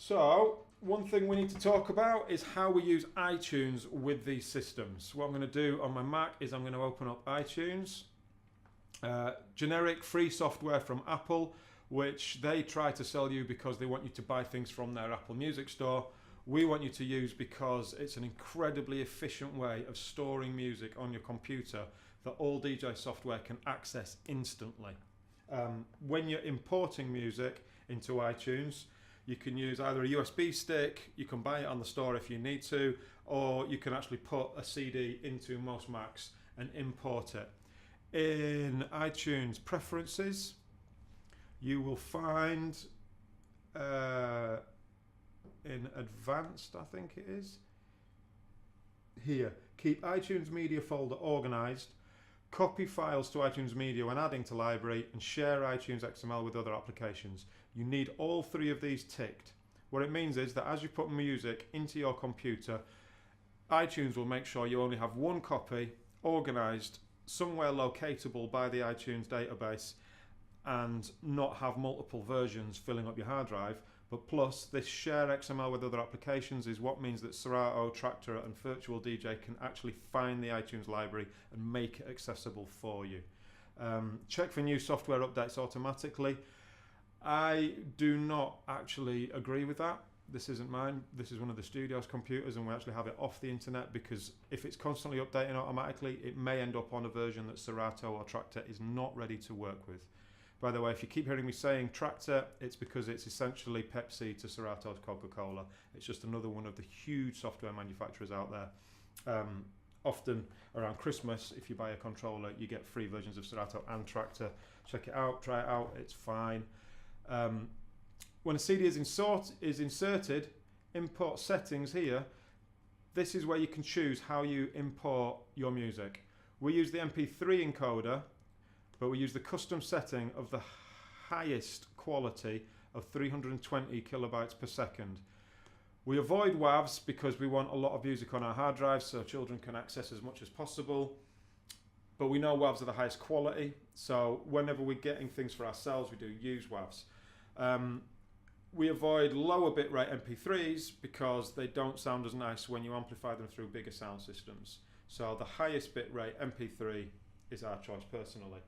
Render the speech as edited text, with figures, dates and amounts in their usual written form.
So, one thing we need to talk about is how we use iTunes with these systems. What I'm going to do on my Mac is I'm going to open up iTunes, generic free software from Apple, which they try to sell you because they want you to buy things from their Apple Music store. We want you to use because it's an incredibly efficient way of storing music on your computer that all DJ software can access instantly. When you're importing music into iTunes, you can use either a USB stick, you can buy it on the store if you need to, or you can actually put a CD into most Macs and import it. In iTunes preferences, you will find in advanced, I think it is, here, keep iTunes media folder organized, copy files to iTunes Media when adding to library, and share iTunes XML with other applications. You need all three of these ticked. What it means is that as you put music into your computer, iTunes will make sure you only have one copy organized somewhere locatable by the iTunes database and not have multiple versions filling up your hard drive. But plus, this share XML with other applications is what means that Serato, Traktor and Virtual DJ can actually find the iTunes library and make it accessible for you. Check for new software updates automatically. I do not actually agree with that. This isn't mine. This is one of the studio's computers, and we actually have it off the internet because if it's constantly updating automatically, it may end up on a version that Serato or Traktor is not ready to work with. By the way, if you keep hearing me saying Traktor, it's because it's essentially Pepsi to Serato's Coca-Cola. It's just another one of the huge software manufacturers out there. Often around Christmas, if you buy a controller, you get free versions of Serato and Traktor. Check it out, try it out, it's fine. When a CD is inserted, import settings here, this is where you can choose how you import your music. We use the MP3 encoder, but we use the custom setting of the highest quality of 320 kilobytes per second. We avoid WAVs because we want a lot of music on our hard drives so children can access as much as possible. But we know WAVs are the highest quality, so whenever we're getting things for ourselves, we do use WAVs. We avoid lower bitrate MP3s because they don't sound as nice when you amplify them through bigger sound systems. So the highest bitrate MP3 is our choice personally.